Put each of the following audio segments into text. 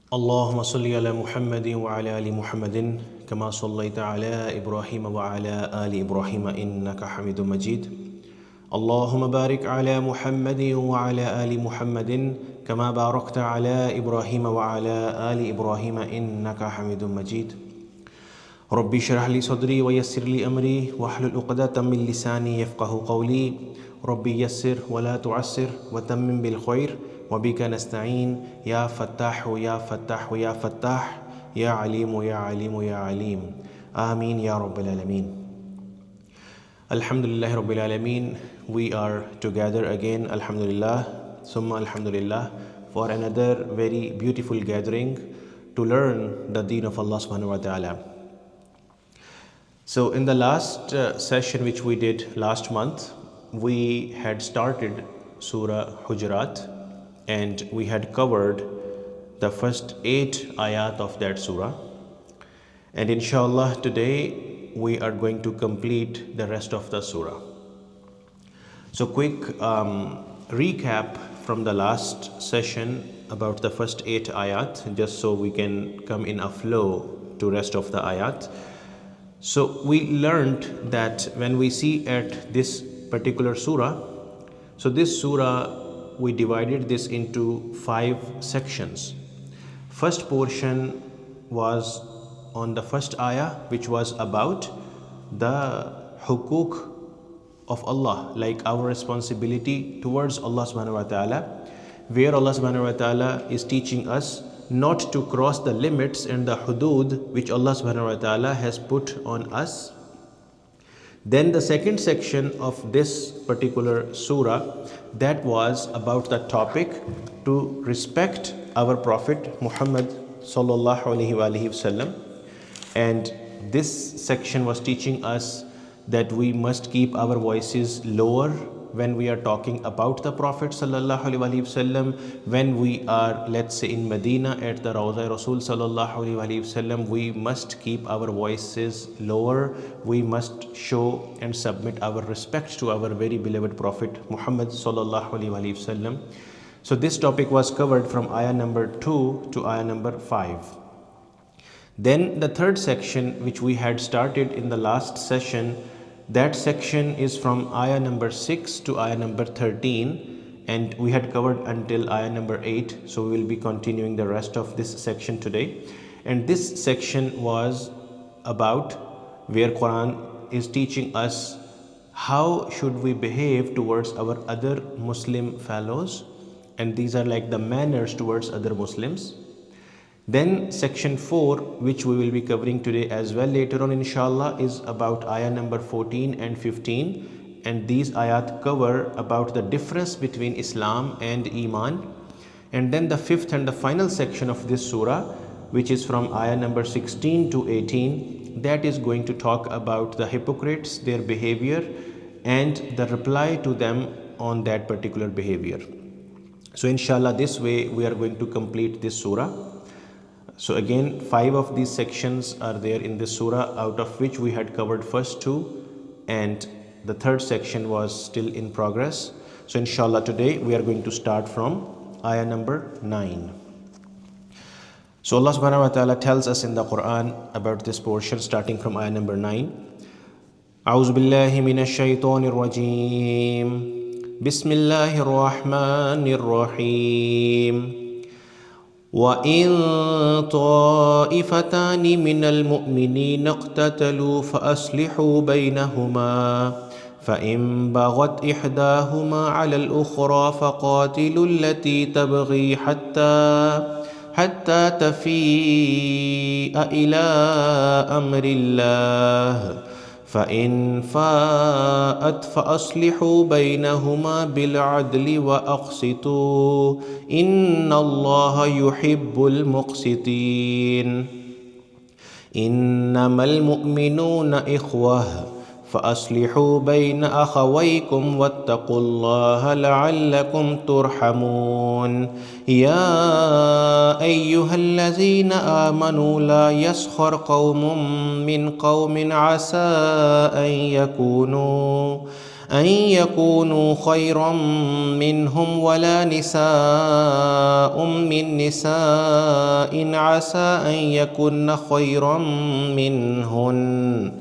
اللهم صل على محمد وعلى آل محمد كما صليت على إبراهيم وعلى آل إبراهيم إنك حميد مجيد. اللهم بارك على محمد وعلى آل محمد كما باركت على إبراهيم وعلى آل إبراهيم إنك حميد مجيد. ربي اشرح لي صدري ويسر لي أمري واحلل عقدة من لساني يفقه قولي. ربي يسر ولا تعسر وتمم بالخير وبك نستعين يا فتاح يا فتاح يا فتاح يا عليم يا عليم يا عليم. آمين يا رب العالمين. Alhamdulillah Rabbil Alameen. We are together again, Alhamdulillah, Summa Alhamdulillah, for another very beautiful gathering to learn the deen of Allah subhanahu wa ta'ala. So in the last session which we did last month, we had started Surah Al-Hujuraat and we had covered the first 8 ayat of that surah. And inshallah today we are going to complete the rest of the surah. So quick recap from the last session about the first 8 ayat, just so we can come in a flow to rest of the ayat. So we learned that when we see at this particular surah, so this surah we divided this into 5 sections. First portion was on the first ayah, which was about the hukuk of Allah, like our responsibility towards Allah subhanahu wa ta'ala, where Allah subhanahu wa ta'ala is teaching us not to cross the limits and the hudud which Allah subhanahu wa ta'ala has put on us. Then the second section of this particular surah, that was about the topic to respect our Prophet Muhammad sallallahu alaihi wasallam. And this section was teaching us that we must keep our voices lower when we are talking about the Prophet sallallahu alaihi wasallam. When we are, let's say, in Medina at the Rawza Rasul sallallahu alaihi wasallam, we must keep our voices lower. We must show and submit our respect to our very beloved Prophet Muhammad sallallahu alaihi wasallam. So this topic was covered from ayah number 2 to ayah number 5. Then the third section, which we had started in the last session, that section is from ayah number 6 to ayah number 13, and we had covered until ayah number 8. So we will be continuing the rest of this section today. And this section was about where Quran is teaching us how should we behave towards our other Muslim fellows, and these are like the manners towards other Muslims. Then section 4, which we will be covering today as well later on inshallah, is about ayah number 14 and 15, and these ayat cover about the difference between Islam and Iman. And then the fifth and the final section of this surah, which is from ayah number 16 to 18, that is going to talk about the hypocrites, their behavior, and the reply to them on that particular behavior. So inshallah, this way we are going to complete this surah. So again, 5 of these sections are there in this surah, out of which we had covered first 2, and the third section was still in progress. So inshallah today we are going to start from ayah number 9. So Allah subhanahu wa ta'ala tells us in the Quran about this portion starting from ayah number 9. A'udhu billahi minash shaitanir rajim. Bismillahir rahmanir rahim. وَإِن طَائِفَتَانِ مِنَ الْمُؤْمِنِينَ اقْتَتَلُوا فَأَصْلِحُوا بَيْنَهُمَا فَإِن بَغَتْ إِحْدَاهُمَا عَلَى الْأُخْرَى فَقَاتِلُوا الَّتِي تَبْغِي حَتَّى تَفِيءَ إِلَى أَمْرِ اللَّهِ فَإِن فَاءَتْ فَأَصْلِحُوا بَيْنَهُمَا بِالْعَدْلِ وَأَقْسِطُوا إِنَّ اللَّهَ يُحِبُّ الْمُقْسِطِينَ إِنَّمَا الْمُؤْمِنُونَ إِخْوَةٌ فَأَصْلِحُوا بَيْنَ أَخَوَيْكُمْ وَاتَّقُوا اللَّهَ لَعَلَّكُمْ تُرْحَمُونَ يَا أَيُّهَا الَّذِينَ آمَنُوا لَا يَسْخَرْ قَوْمٌ مِّنْ قَوْمٍ عَسَىٰ أن يكونوا خيرا منهم ولا نساء من نساء عسى أن يكن خيرا منهن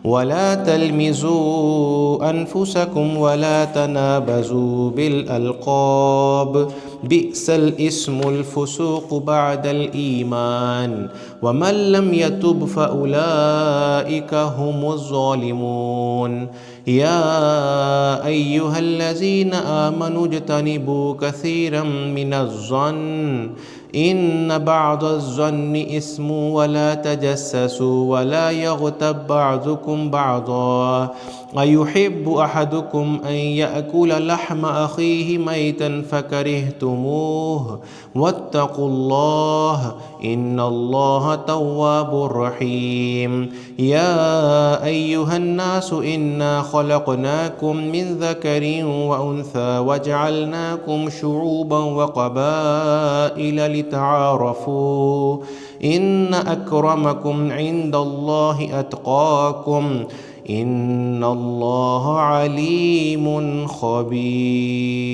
ولا تلمزوا أنفسكم ولا تنابزوا بالألقاب بئس الاسم الفسوق بعد الإيمان ومن لم يتب فأولئك هم الظالمون يا أيها الذين آمنوا اجتنبوا كثيرا من الظن إن بعض الظن إثم ولا تجسسوا ولا يغتب بعضكم بعضا أيحب أحدكم أن يأكل لحم أخيه ميتا فكرهتموه واتقوا الله إن الله تواب رحيم يا أيها الناس إنا خلقناكم من ذكر وأنثى وجعلناكم شعوبا وقبائل لتعارفوا إن أكرمكم عند الله أتقاكم إن الله عليم خبير.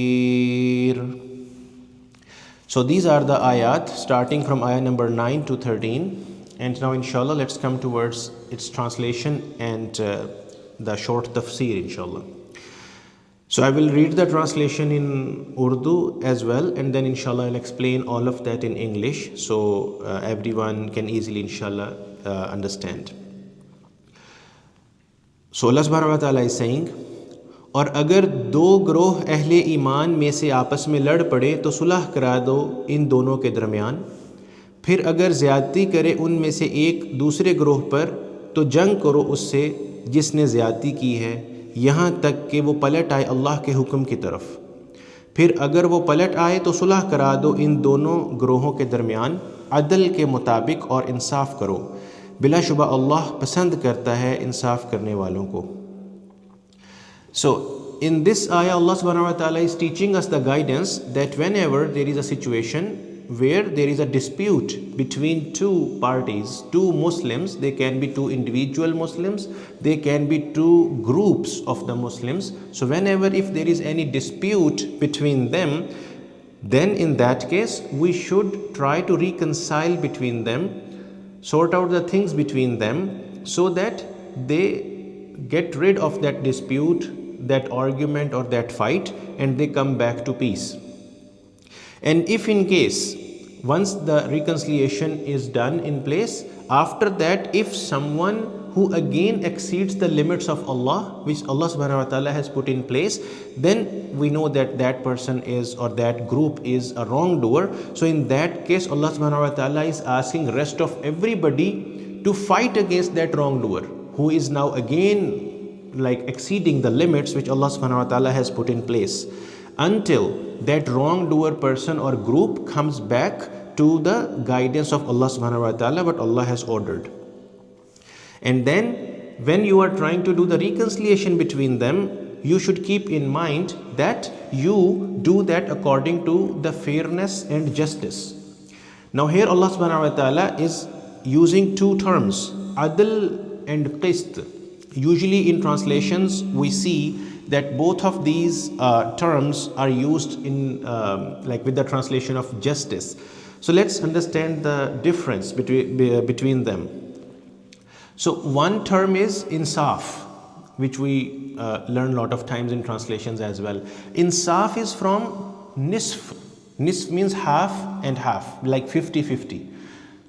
So these are the ayat starting from ayah number 9 to 13, and now inshallah let's come towards its translation and the short tafsir inshallah. So I will read the translation in Urdu as well, and then inshallah I'll explain all of that in English so everyone can easily inshallah understand. So Allah subhanahu wa ta'ala is saying, और अगर दो ग्रोह अहले ईमान में से आपस में लड़ पड़े तो सुलह करा दो इन दोनों के दरमियान, फिर अगर ज़्यादती करे उनमें से एक दूसरे ग्रोह पर तो जंग करो उससे जिसने ज़्यादती की है यहाँ तक कि वो पलट आए अल्लाह के हुक्म की तरफ। फिर अगर वो पलट आए तो सुलह करा दो इन दोनों ग्रोहों के दरमियान अदल के मुताबिक और इंसाफ करो, बिलाशुबा अल्लाह पसंद करता है इंसाफ करने वालों को। So in this ayah Allah subhanahu wa ta'ala is teaching us the guidance that whenever there is a situation where there is a dispute between two parties, two Muslims, they can be two individual Muslims, they can be two groups of the Muslims. So whenever if there is any dispute between them, then in that case we should try to reconcile between them, sort out the things between them so that they get rid of that dispute, that argument or that fight, and they come back to peace. And if in case once the reconciliation is done in place, after that if someone who again exceeds the limits of Allah, which Allah subhanahu wa ta'ala has put in place, then we know that that person is or that group is a wrongdoer. So in that case Allah subhanahu wa ta'ala is asking rest of everybody to fight against that wrongdoer who is now again like exceeding the limits which Allah subhanahu wa ta'ala has put in place, until that wrongdoer person or group comes back to the guidance of Allah subhanahu wa ta'ala, what Allah has ordered. And then when you are trying to do the reconciliation between them, you should keep in mind that you do that according to the fairness and justice. Now here Allah subhanahu wa ta'ala is using two terms, adl and qist. Usually in translations we see that both of these terms are used in like with the translation of justice. So let's understand the difference between them. So one term is insaf, which we learn a lot of times in translations as well. Insaf is from nisf. Nisf means half and half, like 50-50.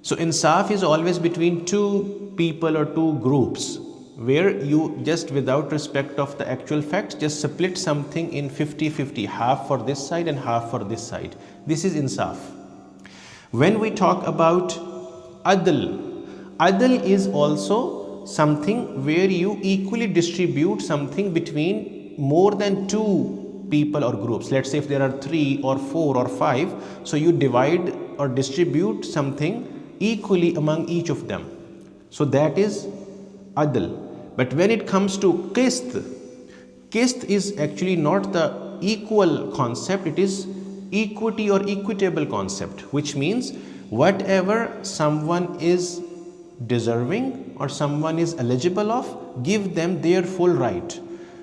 So insaf is always between two people or two groups, where you just without respect of the actual facts just split something in 50-50, half for this side and half for this side. This is insaf. When we talk about adl, adl is also something where you equally distribute something between more than two people or groups. Let's say if there are 3 or 4 or 5, so you divide or distribute something equally among each of them. So that is adl. But when it comes to qist, qist is actually not the equal concept, it is equity or equitable concept, which means whatever someone is deserving or someone is eligible of, give them their full right.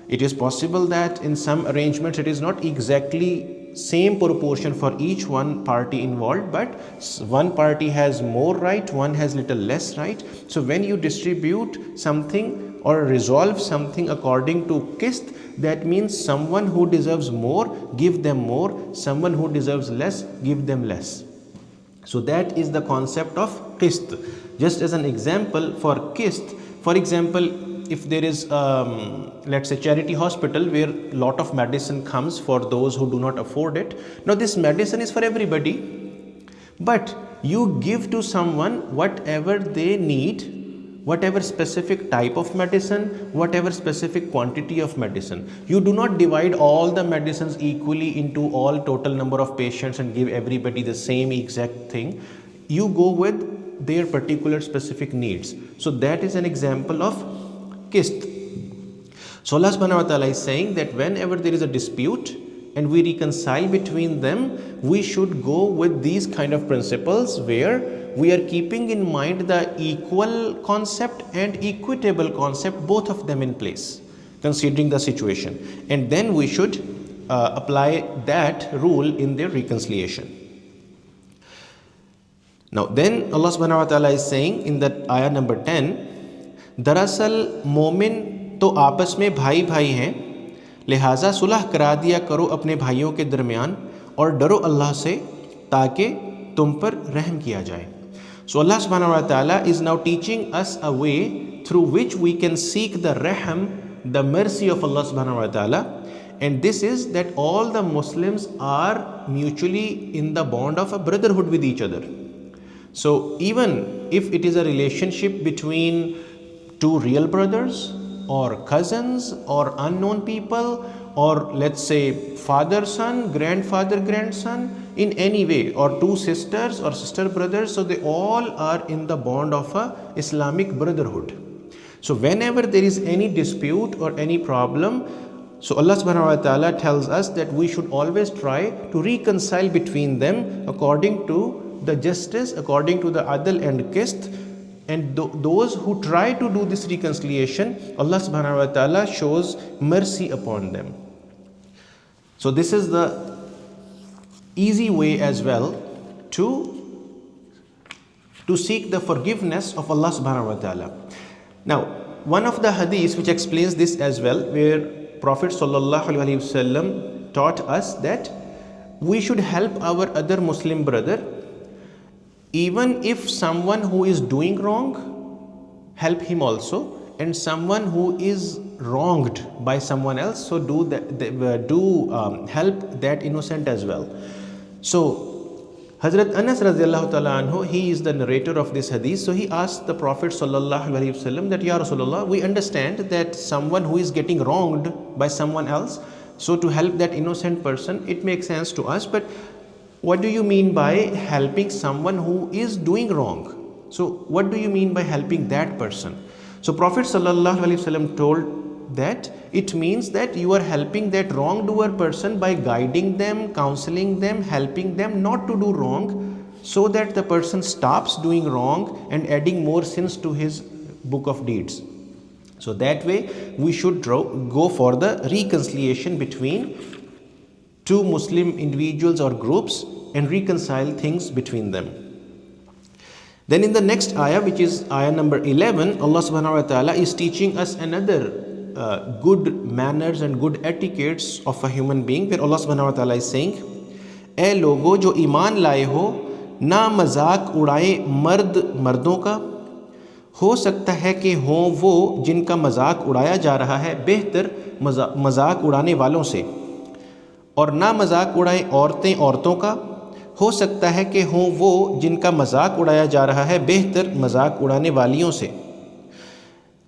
It is possible that in some arrangements it is not exactly same proportion for each one party involved, but one party has more right, one has little less right. So when you distribute something or resolve something according to qist, that means someone who deserves more, give them more, someone who deserves less, give them less. So that is the concept of qist. Just as an example for qist, for example, if there is let's say charity hospital where lot of medicine comes for those who do not afford it. Now this medicine is for everybody, but you give to someone whatever they need, whatever specific type of medicine, whatever specific quantity of medicine. You do not divide all the medicines equally into all total number of patients and give everybody the same exact thing. You go with their particular specific needs. So that is an example of qist. So Allah subhanahu wa ta'ala is saying that whenever there is a dispute and we reconcile between them, we should go with these kind of principles where we are keeping in mind the equal concept and equitable concept, both of them in place, considering the situation. And then we should apply that rule in their reconciliation. Now then Allah subhanahu wa ta'ala is saying in that ayah number 10, दरअसल मोमिन तो आपस में भाई भाई हैं, लिहाजा सुलह करा दिया करो अपने भाइयों के दरमियान और डरो अल्लाह से ताकि तुम पर रहम किया जाए. So Allah subhanahu wa ta'ala is now teaching us a way through which we can seek the raham, the mercy of Allah subhanahu wa ta'ala. And this is that all the Muslims are mutually in the bond of a brotherhood with each other. So even if it is a relationship between two real brothers or cousins or unknown people, or let's say father son, grandfather grandson, in any way, or two sisters or sister brothers, so they all are in the bond of a Islamic brotherhood. So whenever there is any dispute or any problem, so Allah subhanahu wa ta'ala tells us that we should always try to reconcile between them according to the justice, according to the adl and qist. And those who try to do this reconciliation, Allah subhanahu wa ta'ala shows mercy upon them. So this is the easy way as well to seek the forgiveness of Allah subhanahu wa ta'ala. Now, one of the hadiths which explains this as well, where Prophet sallallahu alaihi wasallam taught us that we should help our other Muslim brother. Even if someone who is doing wrong, help him also, and someone who is wronged by someone else, so do help that innocent as well. So Hazrat Anas radiallahu ta'ala anhu, he is the narrator of this hadith. So he asked the Prophet sallallahu alaihi wasallam that, Ya Rasulullah, we understand that someone who is getting wronged by someone else, so to help that innocent person, it makes sense to us, but what do you mean by helping someone who is doing wrong? So what do you mean by helping that person? So Prophet sallallahu alaihi wasallam told that it means that you are helping that wrongdoer person by guiding them, counseling them, helping them not to do wrong, so that the person stops doing wrong and adding more sins to his book of deeds. So that way we should go for the reconciliation between two Muslim individuals or groups and reconcile things between them. Then in the next ayah, which is ayah number 11, Allah subhanahu wa ta'ala is teaching us another good manners and good etiquettes of a human being, where Allah subhanahu wa ta'ala is saying, "ए लोगो जो ईमान लाए हो, ना मजाक उड़ाए मर्द मर्दों का, हो सकता है कि हों वो जिनका मजाक उड़ाया जा रहा है बेहतर मजाक उड़ाने वालों से, और ना मजाक उड़ाए औरतें औरतों का, हो सकता है कि हों वो जिनका मजाक उड़ाया जा रहा है बेहतर मजाक उड़ाने वालियों से."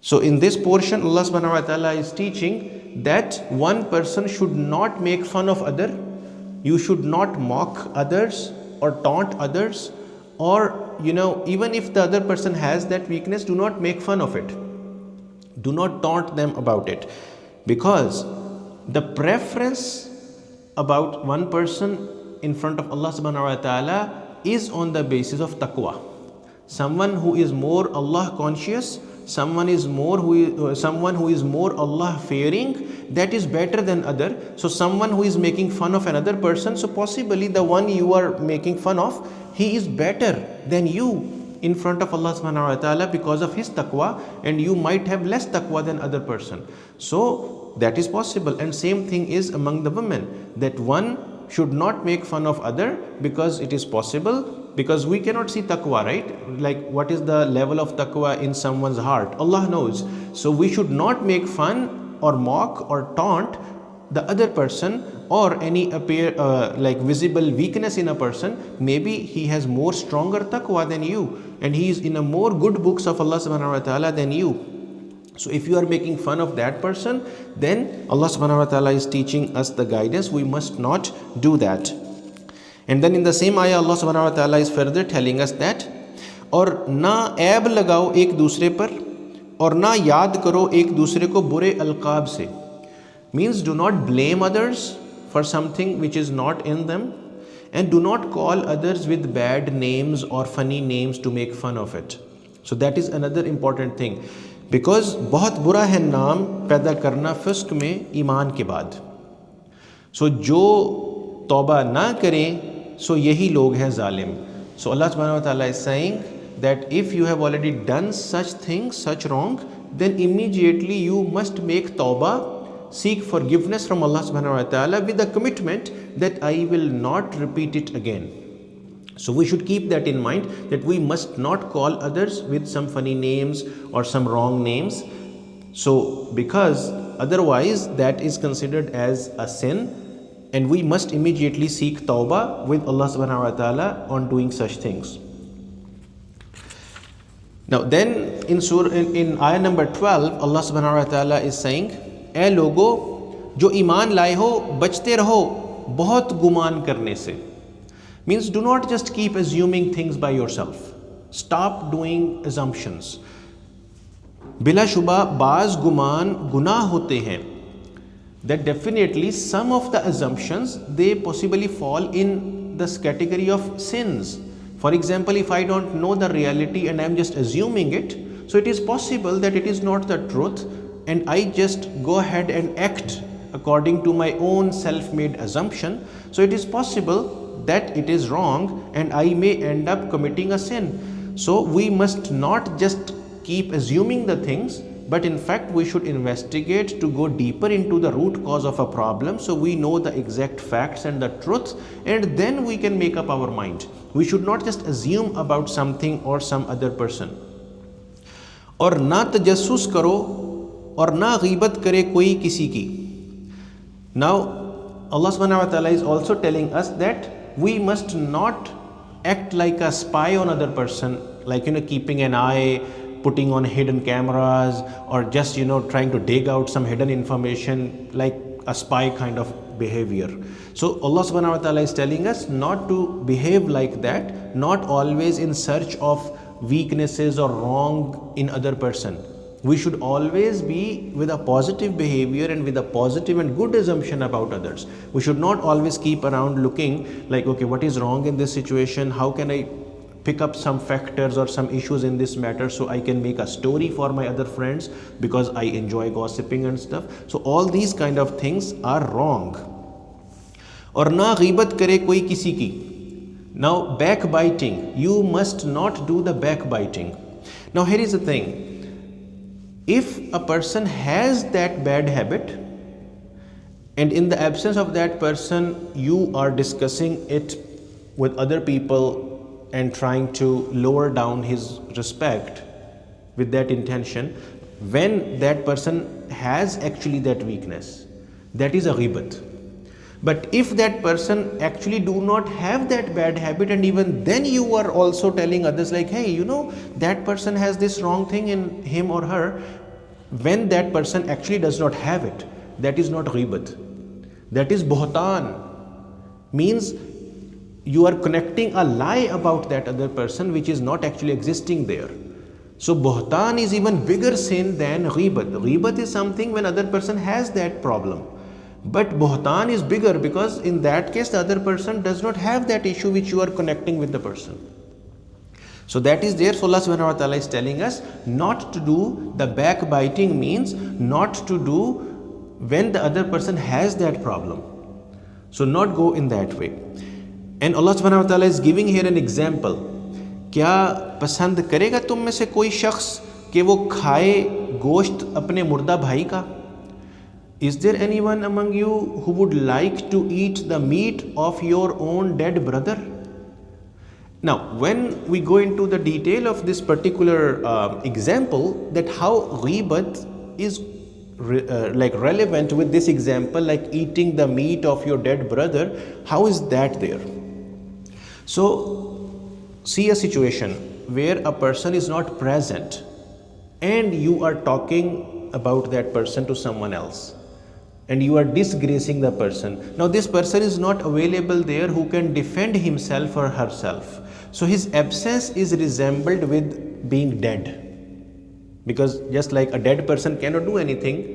So in this portion, Allah subhanahu wa ta'ala is teaching that one person should not make fun of other. You should not mock others or taunt others, or even if the other person has that weakness, do not make fun of it. Do not taunt them about it, because the preference about one person in front of Allah subhanahu wa ta'ala is on the basis of taqwa. Someone who is more Allah conscious, someone who is more Allah fearing, that is better than other. So someone who is making fun of another person, so possibly the one you are making fun of, he is better than you in front of Allah subhanahu wa ta'ala because of his taqwa, and you might have less taqwa than other person. So that is possible. And same thing is among the women, that one should not make fun of other because it is possible, because we cannot see taqwa, right? Like what is the level of taqwa in someone's heart, Allah knows. So we should not make fun or mock or taunt the other person, or any like visible weakness in a person. Maybe he has more stronger taqwa than you, and he is in a more good books of Allah subhanahu wa ta'ala than you. So if you are making fun of that person, then Allah subhanahu wa ta'ala is teaching us the guidance, we must not do that. And then in the same ayah, Allah subhanahu wa ta'ala is further telling us that, और ना ऐब लगाओ एक दूसरे पर, और ना याद करो एक दूसरे को बुरे अलकाब से. Means do not blame others for something which is not in them, and do not call others with bad names or funny names to make fun of it. So that is another important thing, because बहुत बुरा है नाम पैदा करना फिस्क में ईमान के बाद. So जो तौबा ना करें, so यही लोग हैं जालिम. So Allah subhanahu wa ta'ala is saying that if you have already done such things, such wrong, then immediately you must make tawbah, seek forgiveness from Allah subhanahu wa ta'ala with a commitment that I will not repeat it again. So we should keep that in mind, that we must not call others with some funny names or some wrong names. So because otherwise that is considered as a sin, and we must immediately seek tawbah with Allah subhanahu wa ta'ala on doing such things. Now then in ayah number 12, Allah subhanahu wa ta'ala is saying, ए लोगो जो ईमान लाए हो बचते रहो बहुत गुमान करने से. Means do not just keep assuming things by yourself. Stop doing assumptions. बिला शुबा बाज गुमान गुनाह होते हैं. That definitely some of the assumptions, they possibly fall in this category of sins. For example, if I don't know the reality and I am just assuming it, so it is possible that it is not the truth, and I just go ahead and act according to my own self-made assumption. So it is possible that it is wrong and I may end up committing a sin. So we must not just keep assuming the things, but in fact we should investigate to go deeper into the root cause of a problem, so we know the exact facts and the truth, and then we can make up our mind. We should not just assume about something or some other person. और ना तजस्सुस करो और ना गीबत करे कोई किसी की. Now Allah subhanahu wa ta'ala is also telling us that we must not act like a spy on other person, like keeping an eye, putting on hidden cameras, or just trying to dig out some hidden information, like a spy kind of behavior. So Allah subhanahu wa ta'ala is telling us not to behave like that, not always in search of weaknesses or wrong in other person. We should always be with a positive behavior and with a positive and good assumption about others. We should not always keep around looking like, okay, what is wrong in this situation? How can I pick up some factors or some issues in this matter so I can make a story for my other friends because I enjoy gossiping and stuff. So all these kind of things are wrong. और ना गीबत करे कोई किसी की. Now backbiting, you must not do the backbiting. Now here is the thing. If a person has that bad habit, and in the absence of that person you are discussing it with other people and trying to lower down his respect with that intention, when that person has actually that weakness, that is a ghibat. But if that person actually do not have that bad habit, and even then you are also telling others like, hey, that person has this wrong thing in him or her, when that person actually does not have it, that is not ghibat. That is buhtan. Means you are connecting a lie about that other person which is not actually existing there. So buhtan is even bigger sin than ghibat. Ghibat is something when other person has that problem. But buhtan is bigger because in that case the other person does not have that issue which you are connecting with the person. So that is there. So Allah subhanahu wa ta'ala is telling us not to do the backbiting, means not to do when the other person has that problem. So not go in that way. And Allah subhanahu wa ta'ala is giving here an example. क्या पसंद करेगा तुम में से कोई शख्स कि वो खाए गोश्त अपने मुर्दा भाई का? Is there anyone among you who would like to eat the meat of your own dead brother? Now, when we go into the detail of this particular example, that how ghibat is like relevant with this example, like eating the meat of your dead brother, how is that there? So, see a situation where a person is not present and you are talking about that person to someone else and you are disgracing the person. Now this person is not available there who can defend himself or herself. So his absence is resembled with being dead, because just like a dead person cannot do anything,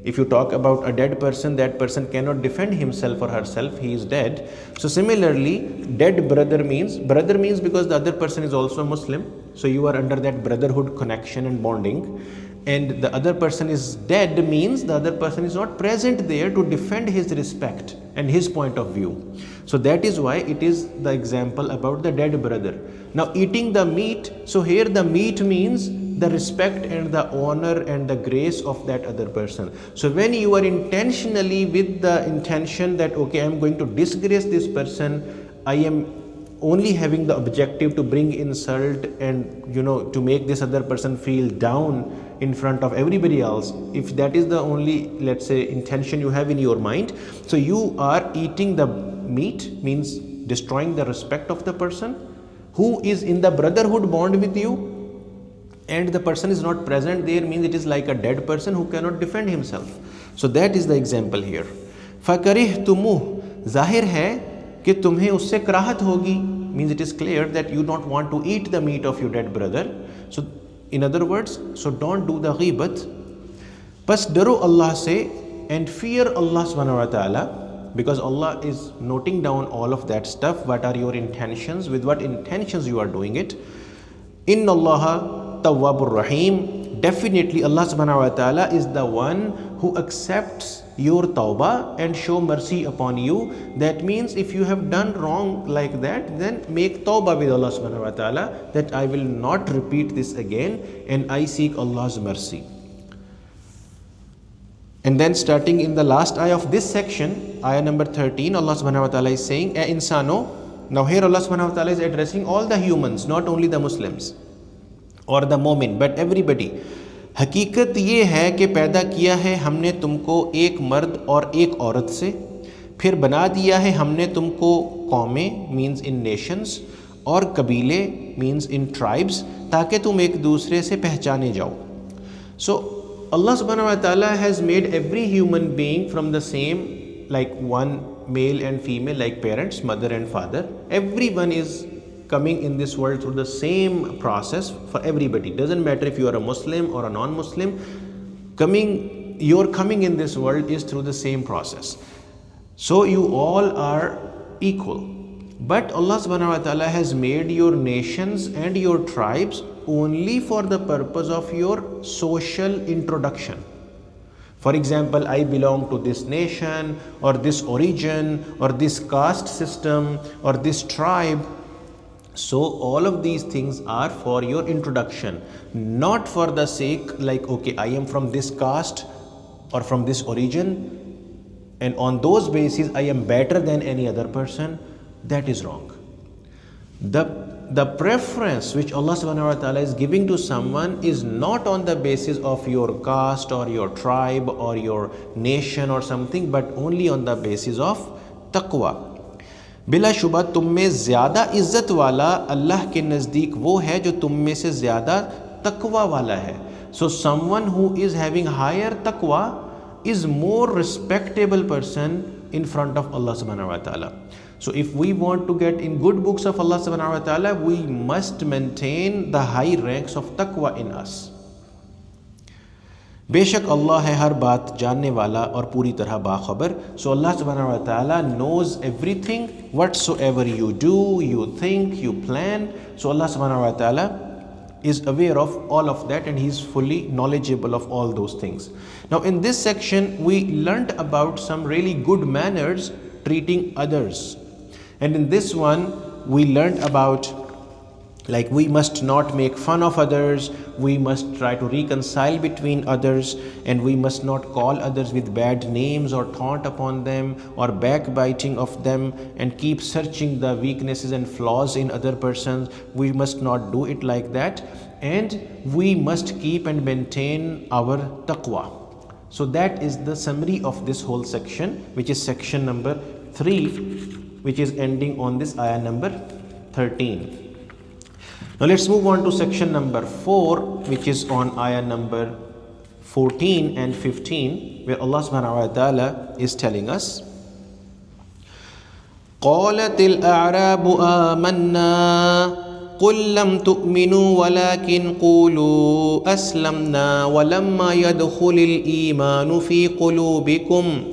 if you talk about a dead person, that person cannot defend himself or herself, he is dead. So similarly, dead brother means because the other person is also a Muslim, so you are under that brotherhood connection and bonding. And the other person is dead means the other person is not present there to defend his respect and his point of view. So that is why it is the example about the dead brother. Now eating the meat, so here the meat means the respect and the honor and the grace of that other person. So when you are intentionally with the intention that okay, I am going to disgrace this person, I am only having the objective to bring insult and to make this other person feel down in front of everybody else, if that is the only, let's say, intention you have in your mind, so you are eating the meat, means destroying the respect of the person who is in the brotherhood bond with you, and the person is not present there, means it is like a dead person who cannot defend himself. So that is the example here. فَكَرِهْتُمُوهُ, ज़ाहिर है कि तुम्हें उससे कराहत होगी, means it is clear that you don't want to eat the meat of your dead brother. So in other words, so don't do the ghibat. Bas daro Allah se and fear Allah subhanahu wa ta'ala, because Allah is noting down all of that stuff. What are your intentions? With what intentions you are doing it? Inna Allah tawwabur rahim. Definitely Allah subhanahu wa ta'ala is the one who accepts your tawbah and show mercy upon you. That means if you have done wrong like that, then make tawbah with Allah subhanahu wa ta'ala that I will not repeat this again and I seek Allah's mercy. And then starting in the last ayah of this section, ayah number 13, Allah subhanahu wa ta'ala is saying, "E insano." Now here Allah subhanahu wa ta'ala is addressing all the humans, not only the Muslims or the मोमिन, but everybody. हकीकत ये है कि पैदा किया है हमने तुमको एक मर्द और एक औरत से, फिर बना दिया है हमने तुमको कौमें, मीन्स इन नेशंस, और कबीले, मीन्स इन ट्राइब्स, ताकि तुम एक दूसरे से पहचाने जाओ. So Allah subhanahu wa ta'ala has made every human being from the same, like one male and female, like parents, mother and father. Everyone is coming in this world through the same process for everybody. Doesn't matter if you are a Muslim or a non-Muslim, your coming in this world is through the same process. So you all are equal. But Allah subhanahu wa ta'ala has made your nations and your tribes only for the purpose of your social introduction. For example, I belong to this nation or this origin or this caste system or this tribe. So all of these things are for your introduction, not for the sake like, okay, I am from this caste or from this origin and on those bases I am better than any other person. That is wrong. The preference which Allah subhanahu wa ta'ala is giving to someone is not on the basis of your caste or your tribe or your nation or something, but only on the basis of taqwa. बिला शुबा तुम में ज़्यादा इज़्ज़त वाला अल्लाह के नज़दीक वो है जो तुम में से ज़्यादा तकवा वाला है. So someone who is having higher taqwa is more respectable person in front of Allah subhanahu wa ta'ala. So if we want to get in good books of Allah subhanahu wa ta'ala, we must maintain the high ranks of taqwa in us. बेशक अल्लाह है हर बात जानने वाला और पूरी तरह बाखबर. So Allah subhanahu wa ta'ala knows everything, whatsoever you do, you think, you plan. So Allah subhanahu wa ta'ala is aware of all of that, and he's fully knowledgeable of all those things. Now in this section we learnt about some really good manners treating others, and in this one we learnt about, like, we must not make fun of others, we must try to reconcile between others, and we must not call others with bad names or taunt upon them or backbiting of them and keep searching the weaknesses and flaws in other persons. We must not do it like that, and we must keep and maintain our taqwa. So that is the summary of this whole section, which is section number 3, which is ending on this ayah number 13. Now let's move on to section number 4, which is on ayah number 14 and 15, where Allah subhanahu wa ta'ala is telling us, قالت الأعراب آمنا قل لم تؤمنوا ولكن قولوا أسلمنا ولما يدخل الإيمان في قلوبكم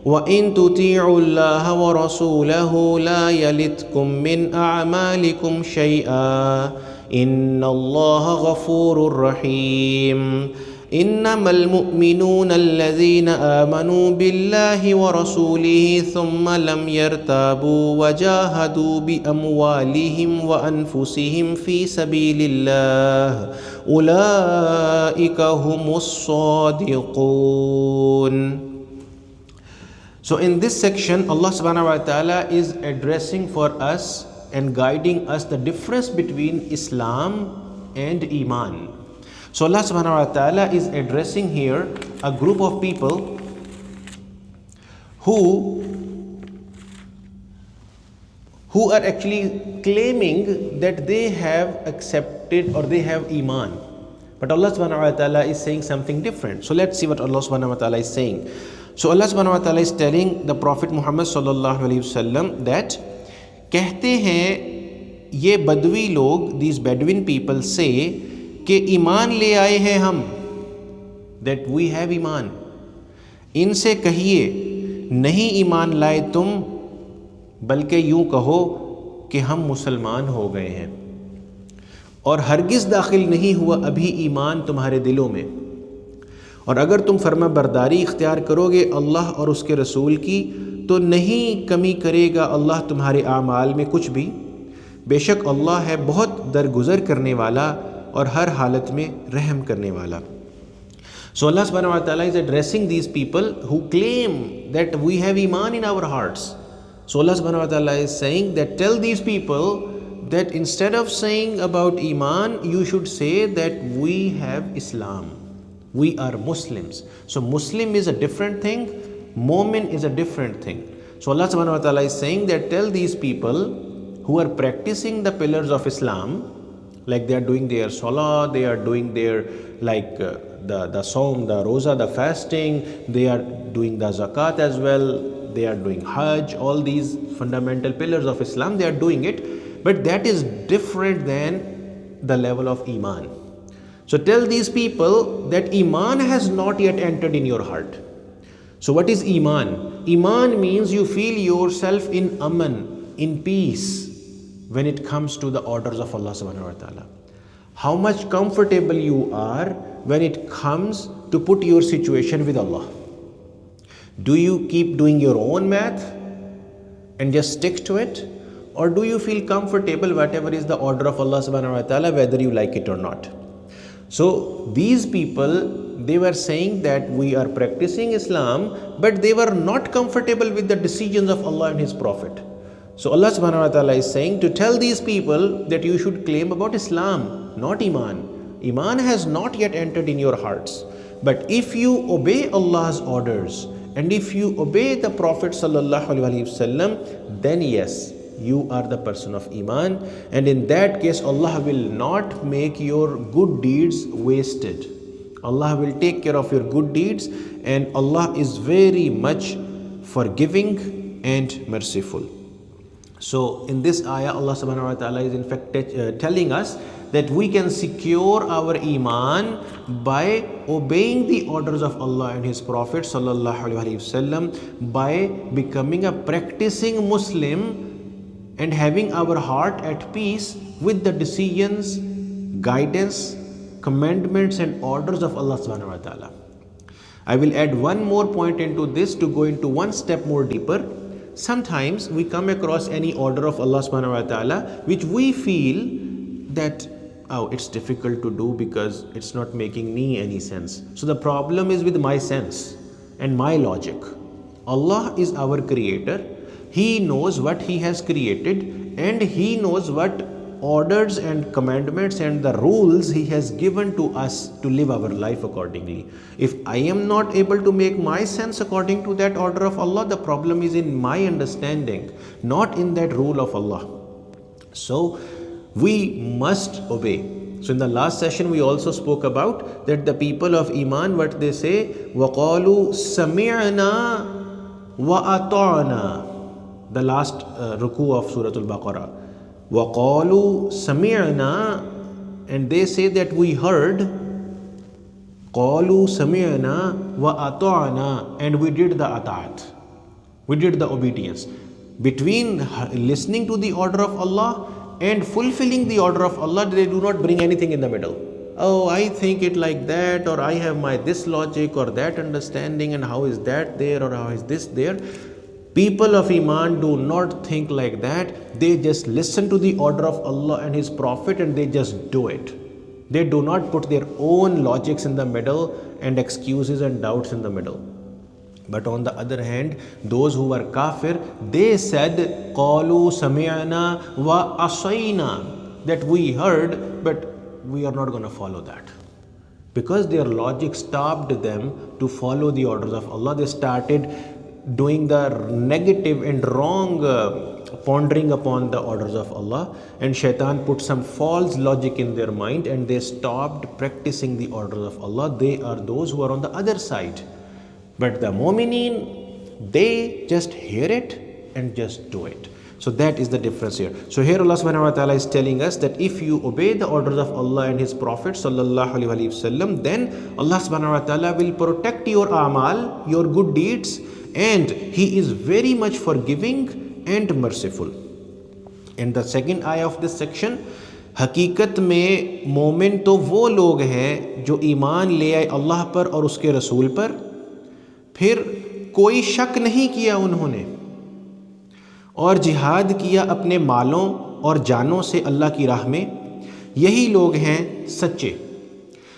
وإن تطيعوا الله ورسوله لا يلتكم من أعمالكم شيئا إن الله غفور رحيم إنما المؤمنون الذين آمنوا بالله ورسوله ثم لم يرتابوا وجاهدوا بأموالهم وأنفسهم في سبيل الله أولئك هم الصادقون. So in this section, Allah subhanahu wa ta'ala is addressing for us and guiding us the difference between Islam and Iman. So Allah subhanahu wa ta'ala is addressing here a group of people who are actually claiming that they have accepted or they have Iman. But Allah subhanahu wa ta'ala is saying something different. So let's see what Allah subhanahu wa ta'ala is saying. So Allah subhanahu wa ta'ala is telling the Prophet Muhammad sallallahu alayhi wasallam that कहते हैं ये बदवी लोग, these Bedouin people say कि ईमान ले आए हैं हम, that we have ईमान. इनसे कहिए नहीं ईमान लाए तुम, बल्कि यूं कहो कि हम मुसलमान हो गए हैं और हरगिज़ दाखिल नहीं हुआ अभी ईमान तुम्हारे दिलों में, और अगर तुम फर्मा बरदारी इख्तियार करोगे अल्लाह और उसके रसूल की तो नहीं कमी करेगा अल्लाह तुम्हारे आमाल में कुछ भी, बेशक अल्लाह है बहुत दरगुजर करने वाला और हर हालत में रहम करने वाला. So Allah subhanahu wa ta'ala is addressing these people who claim that we have iman in our hearts. So Allah subhanahu wa ta'ala is saying that tell these people that instead of saying about iman, you should say that we have Islam. We are Muslims. So Muslim is a different thing, Mu'min is a different thing. So Allah subhanahu wa ta'ala is saying that tell these people who are practicing the pillars of Islam, like they are doing their salah, they are doing their the Saum, the Roza, the fasting, they are doing the Zakat as well, they are doing Hajj, all these fundamental pillars of Islam, they are doing it, but that is different than the level of Iman. So tell these people that Iman has not yet entered in your heart. So what is Iman? Iman means you feel yourself in aman, in peace, when it comes to the orders of Allah subhanahu wa ta'ala. How much comfortable you are when it comes to put your situation with Allah. Do you keep doing your own math and just stick to it? Or do you feel comfortable whatever is the order of Allah subhanahu wa ta'ala, whether you like it or not? So these people, they were saying that we are practicing Islam, but they were not comfortable with the decisions of Allah and His Prophet. So Allah subhanahu wa ta'ala is saying to tell these people that you should claim about Islam, not Iman. Iman has not yet entered in your hearts. But if you obey Allah's orders and if you obey the Prophet sallallahu alaihi wasallam, then yes, you are the person of Iman, and in that case Allah will not make your good deeds wasted. Allah will take care of your good deeds, and Allah is very much forgiving and merciful. So in this ayah, Allah subhanahu wa ta'ala is in fact telling us that we can secure our Iman by obeying the orders of Allah and His Prophet sallallahu alaihi wasallam, by becoming a practicing Muslim and having our heart at peace with the decisions guidance, commandments and orders of Allah subhanahu wa ta'ala. I will add one more point into this to go into one step more deeper. Sometimes we come across any order of Allah subhanahu wa ta'ala which we feel that, oh, it's difficult to do because it's not making me any sense. So the problem is with my sense and my logic. Allah is our creator. He knows what He has created and He knows what orders and commandments and the rules He has given to us to live our life accordingly. If I am not able to make my sense according to that order of Allah, the problem is in my understanding, not in that rule of Allah. So we must obey. So in the last session we also spoke about that the people of Iman, what they say, وَقَالُوا سَمِعْنَا وَأَطَعْنَا, the last ruku of Surah Al-Baqarah. وَقَالُوا سَمِعْنَا, and they say that we heard. قَالُوا سَمِعْنَا وَأَطَعْنَا, and we did the ata'at. We did the obedience. Between listening to the order of Allah and fulfilling the order of Allah, they do not bring anything in the middle. Oh, I think it like that, or I have my this logic or that understanding, and how is that there, or how is this there? People of Iman do not think like that. They just listen to the order of Allah and His Prophet and they just do it. They do not put their own logics in the middle and excuses and doubts in the middle. But on the other hand, those who were kafir, they said, قَالُوا سَمِعْنَا وَأَصَيْنَا, that we heard, but we are not going to follow that. Because their logic stopped them to follow the orders of Allah. They started doing the negative and wrong pondering upon the orders of Allah, and shaitan put some false logic in their mind and they stopped practicing the orders of Allah. They are those who are on the other side. But the mu'mineen, they just hear it and just do it. So that is the difference here. So here Allah subhanahu wa ta'ala is telling us that if you obey the orders of Allah and His Prophet sallallahu alaihi wasallam, then Allah subhanahu wa ta'ala will protect your amal, your good deeds, and He is very much forgiving and merciful. And the second ayah of this section, हकीकत में मोमिन तो वो लोग हैं जो ईमान ले आए अल्लाह पर और उसके रसूल पर, फिर कोई शक नहीं किया उन्होंने, और जिहाद किया अपने मालों और जानों से अल्लाह की राह में, यही लोग हैं सच्चे.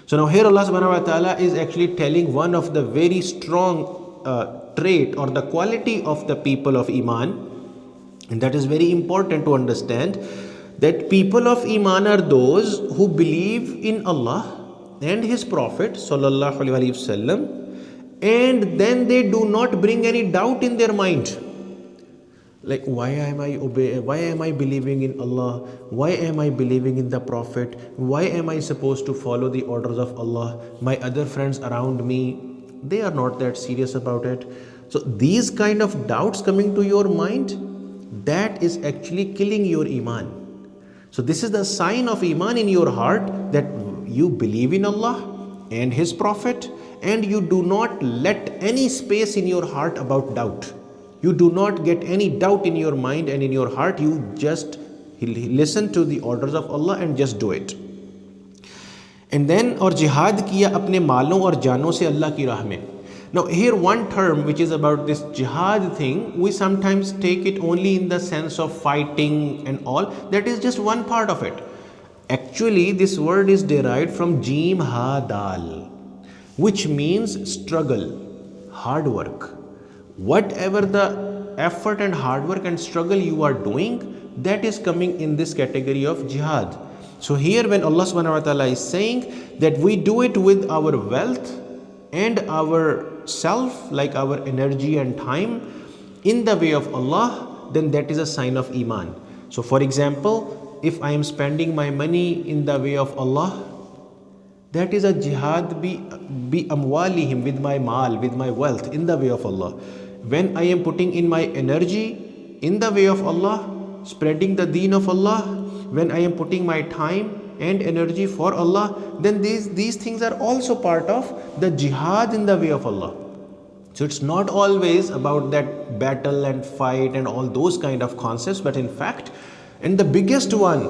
So now here Allah subhanahu wa ta'ala is actually telling one of the very strong trait or the quality of the people of Iman, and that is very important to understand, that people of Iman are those who believe in Allah and His Prophet sallallahu alaihi wasallam, and then they do not bring any doubt in their mind. Like, why am I believing in Allah? Why am I believing in the Prophet? Why am I supposed to follow the orders of Allah? My other friends around me, they are not that serious about it. So these kind of doubts coming to your mind, that is actually killing your Iman. So this is the sign of Iman in your heart, that you believe in Allah and His Prophet, and you do not let any space in your heart about doubt. You do not get any doubt in your mind and in your heart. You just listen to the orders of Allah and just do it. And then, और जिहाद किया अपने मालों और जानों से अल्लाह की राह में. Now here one term which is about this jihad thing, we sometimes take it only in the sense of fighting and all. That is just one part of it. Actually this word is derived from Jim Ha Dal, which means struggle, hard work. Whatever the effort and hard work and struggle you are doing, that is coming in this category of jihad. So here when Allah subhanahu wa ta'ala is saying that we do it with our wealth and our self, like our energy and time, in the way of Allah, then that is a sign of Iman. So for example, if I am spending my money in the way of Allah, that is a jihad bi amwalihim, with my mal, with my wealth, in the way of Allah. When I am putting in my energy in the way of Allah, spreading the deen of Allah, when I am putting my time and energy for Allah, then these things are also part of the jihad in the way of Allah. So it's not always about that battle and fight and all those kind of concepts, but in fact, and the biggest one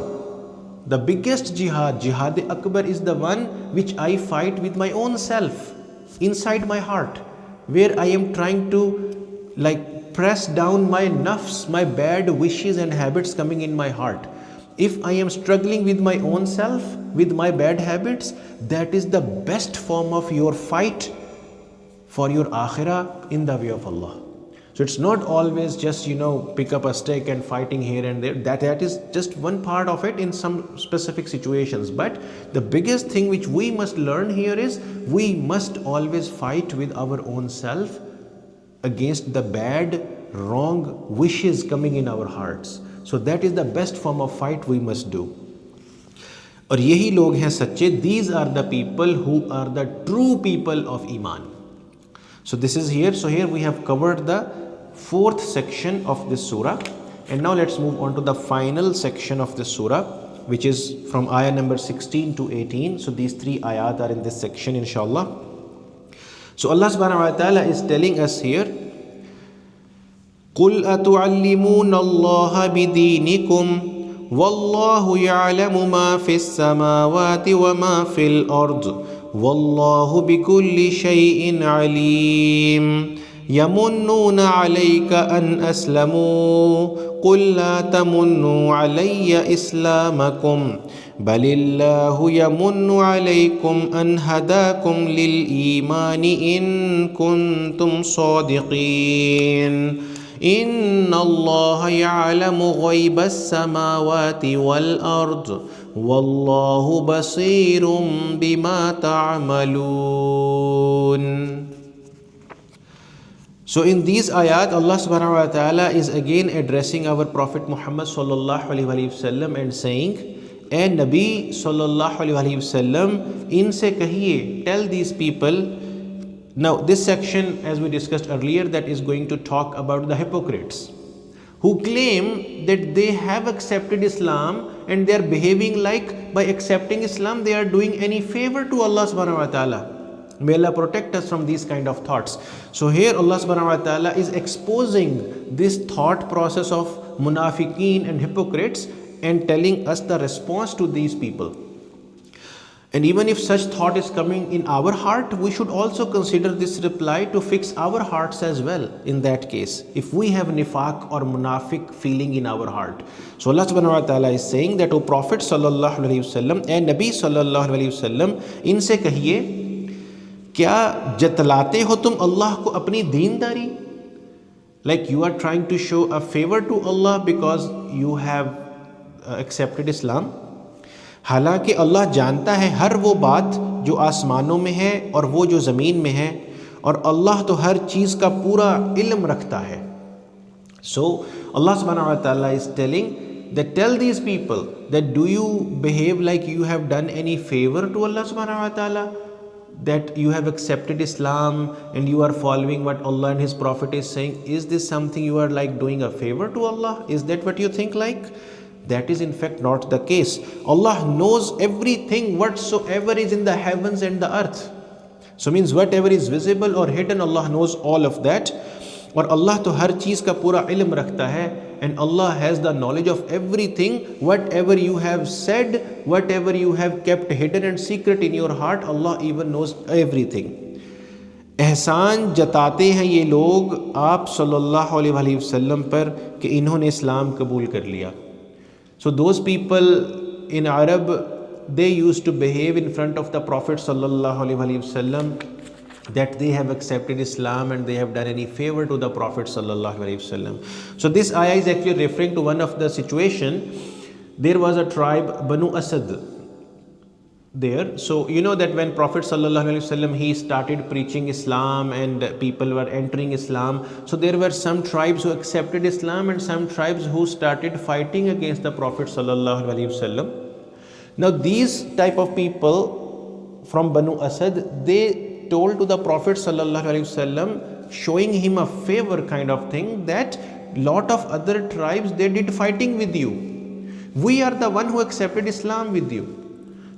The biggest jihad, Jihad Akbar, is the one which I fight with my own self, inside my heart, where I am trying to press down my nafs, my bad wishes and habits coming in my heart. If I am struggling with my own self, with my bad habits, that is the best form of your fight for your akhirah in the way of Allah. So it's not always just pick up a stick and fighting here and there. That is just one part of it in some specific situations. But the biggest thing which we must learn here is we must always fight with our own self against the bad, wrong wishes coming in our hearts. So that is the best form of fight we must do. और यही लोग हैं सच्चे. These are the people who are the true people of Iman. So this is here. So here we have covered the fourth section of this surah, and now let's move on to the final section of this surah, which is from ayah number 16 to 18. So these three ayat are in this section, inshallah. So Allah subhanahu wa ta'ala is telling us here, قُلْ أَتُعَلِّمُونَ اللَّهَ بِدِينِكُمْ وَاللَّهُ يَعْلَمُ مَا فِي السَّمَاوَاتِ وَمَا فِي الْأَرْضِ وَاللَّهُ بِكُلِّ شَيْءٍ عَلِيمٌ يَمُنُّونَ عَلَيْكَ أَنْ أَسْلَمُوا قُلْ لَا تَمُنُّوا عَلَيَّ إِسْلَامَكُمْ بَلِ اللَّهُ يَمُنُّ عَلَيْكُمْ أَنْ هَدَاكُمْ لِلْإِيمَانِ إِن كُنتُمْ صَادِقِينَ إِنَّ اللَّهَ يَعْلَمُ غَيْبَ السَّمَاوَاتِ وَالْأَرْضِ وَاللَّهُ بَصِيرٌ بِمَا تَعْمَلُونَ. So in these ayat, Allah subhanahu wa ta'ala is again addressing our Prophet Muhammad sallallahu alaihi wasallam and saying, "Ay Nabi sallallahu alaihi wasallam, inse kahiye, tell these people." Now this section, as we discussed earlier, that is going to talk about the hypocrites who claim that they have accepted Islam and they are behaving like by accepting Islam they are doing any favor to Allah subhanahu wa ta'ala. May Allah protect us from these kind of thoughts. So here Allah subhanahu wa ta'ala is exposing this thought process of munafiqeen and hypocrites and telling us the response to these people. And even if such thought is coming in our heart, we should also consider this reply to fix our hearts as well in that case, if we have nifaq or munafiq feeling in our heart. So Allah subhanahu wa ta'ala is saying that, O Prophet sallallahu alaihi wasallam and Nabi sallallahu alaihi wasallam, इनसे कहिए, क्या जतलाते हो तुम अल्लाह को अपनी दीनदारी? Like you are trying to show a favor to Allah because you have accepted Islam. हालांकि अल्लाह जानता है हर वो बात जो आसमानों में है और वो जो ज़मीन में है, और अल्लाह तो हर चीज़ का पूरा इल्म रखता है. So Allah subhanahu wa ta'ala is telling that tell these people that do you behave like you have done any favor to Allah subhanahu wa ta'ala, that you have accepted Islam and you are following what Allah and His Prophet is saying? Is this something you are like doing a favor to Allah? Is that what you think like? That is in fact not the case. Allah knows everything whatsoever is in the heavens and the earth. So means whatever is visible or hidden, Allah knows all of that. और Allah तो हर चीज़ का पूरा इल्म रखता है, and Allah has the knowledge of everything. Whatever you have said, whatever you have kept hidden and secret in your heart, Allah even knows everything. एहसान जताते हैं ये लोग आप सल्लल्लाहु अलैहि वसल्लम पर कि इन्होंने इस्लाम कबूल कर लिया. So those people in Arab, they used to behave in front of the Prophet sallallahu alaihi wasallam that they have accepted Islam and they have done any favor to the Prophet sallallahu alaihi wasallam. So this ayah is actually referring to one of the situation. There was a tribe Banu Asad there. So you know that when Prophet sallallahu alaihi wasallam he started preaching Islam and people were entering Islam, so there were some tribes who accepted Islam and some tribes who started fighting against the Prophet sallallahu alaihi wasallam. Now these type of people from Banu Asad, they told to the Prophet sallallahu alaihi wasallam, showing him a favor kind of thing, that lot of other tribes they did fighting with you. We are the one who accepted Islam with you.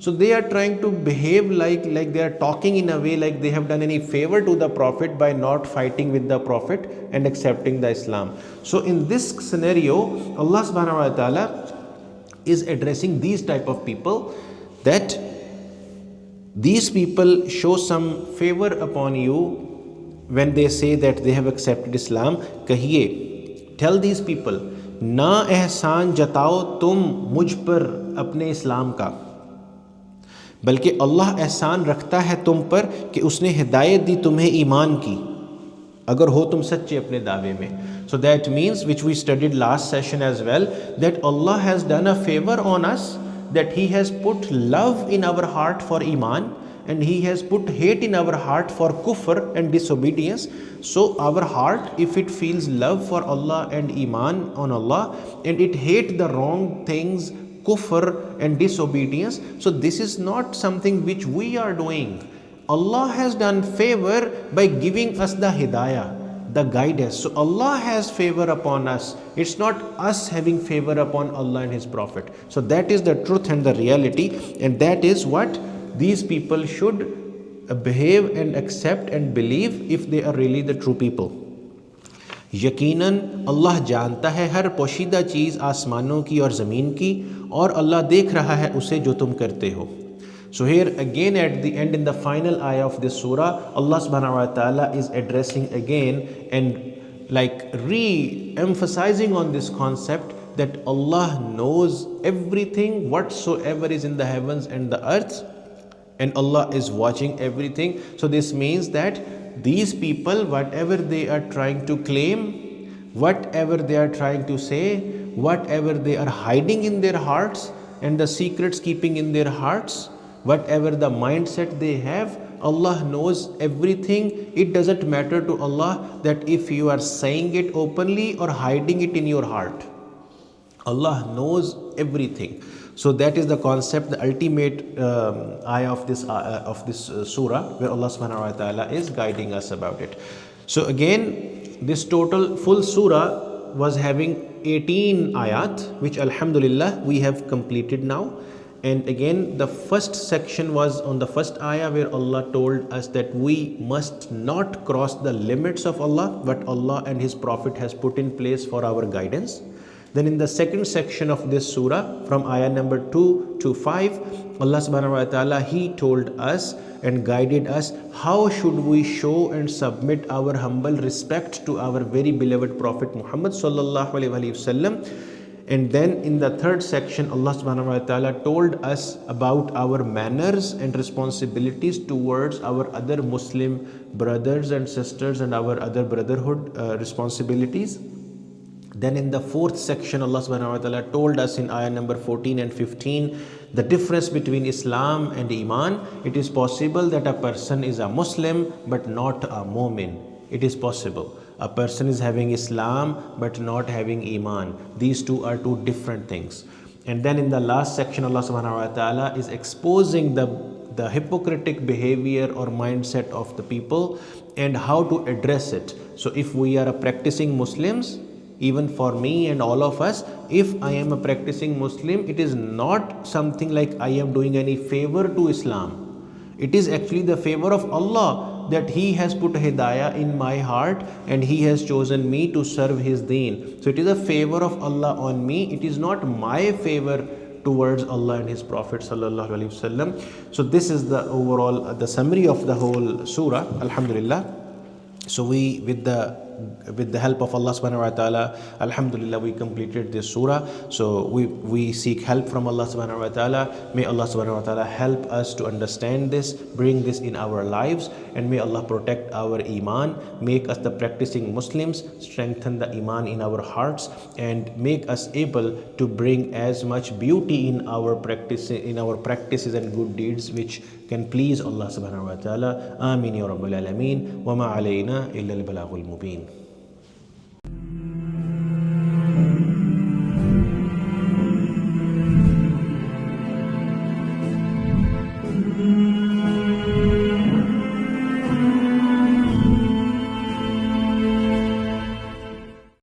So they are trying to behave like they are talking in a way like they have done any favor to the Prophet by not fighting with the Prophet and accepting the Islam. So in this scenario, Allah subhanahu wa ta'ala is addressing these type of people, that these people show some favor upon you when they say that they have accepted Islam. Kahiye, tell these people, ना एहसान जताओ तुम मुझ पर अपने इस्लाम का, बल्कि अल्लाह एहसान रखता है तुम पर कि उसने हिदायत दी तुम्हें ईमान की, अगर हो तुम सच्चे अपने दावे में. So that means, which we studied last session as well, that Allah has done a favor on us, that He has put love in our heart for Iman, and He has put hate in our heart for kufr and disobedience. So our heart, if it feels love for Allah and Iman on Allah, and it hate the wrong things, kufr and disobedience, so this is not something which we are doing. Allah has done favor by giving us the hidayah, the guidance. So Allah has favor upon us. It's not us having favor upon Allah and His Prophet. So that is the truth and the reality, and that is what these people should behave and accept and believe if they are really the true people. यकीनन अल्लाह जानता है हर पोशीदा चीज़ आसमानों की और ज़मीन की, और अल्लाह देख रहा है उसे जो तुम करते हो. So here again at the end, in the final ayah of this surah, Allah subhanahu wa ta'ala is addressing again and like re-emphasizing on this concept that Allah knows everything whatsoever is in the heavens and the earth, and Allah is watching everything. So this means that these people, whatever they are trying to claim, whatever they are trying to say, whatever they are hiding in their hearts and the secrets keeping in their hearts, whatever the mindset they have, Allah knows everything. It doesn't matter to Allah that if you are saying it openly or hiding it in your heart. Allah knows everything. So that is the concept, the ultimate ayah of this surah, where Allah subhanahu wa ta'ala is guiding us about it. So again, this total full surah was having 18 ayat, which alhamdulillah we have completed now. And again, the first section was on the first ayah, where Allah told us that we must not cross the limits of Allah, what Allah and His Prophet has put in place for our guidance. Then in the second section of this surah, from ayah number 2 to 5, Allah subhanahu wa ta'ala, He told us and guided us how should we show and submit our humble respect to our very beloved Prophet Muhammad sallallahu alaihi wasallam. And then in the third section, Allah subhanahu wa ta'ala told us about our manners and responsibilities towards our other Muslim brothers and sisters and our other brotherhood responsibilities. Then in the fourth section, Allah subhanahu wa ta'ala told us in ayah number 14 and 15 the difference between Islam and Iman. It is possible that a person is a Muslim but not a Mu'min. It is possible. A person is having Islam but not having Iman. These two are two different things. And then in the last section, Allah subhanahu wa ta'ala is exposing the hypocritic behavior or mindset of the people and how to address it. So if we are a practicing Muslims, even for me and all of us, if I am a practicing Muslim, it is not something like I am doing any favor to Islam. It is actually the favor of Allah that He has put hidayah in my heart and He has chosen me to serve His deen. So it is a favor of Allah on me. It is not my favor towards Allah and His Prophet sallallahu alaihi wasallam. So this is the overall, the summary of the whole surah, alhamdulillah. So we, with the help of Allah subhanahu wa ta'ala, alhamdulillah, we completed this surah. So we seek help from Allah subhanahu wa ta'ala. May Allah subhanahu wa ta'ala help us to understand this, bring this in our lives, and may Allah protect our iman, make us the practicing Muslims, strengthen the iman in our hearts, and make us able to bring as much beauty in our practices and good deeds which can please Allah subhanahu wa ta'ala. Ameen ya Rabbil Alameen. Wa ma alayna illa al-balagul mubin.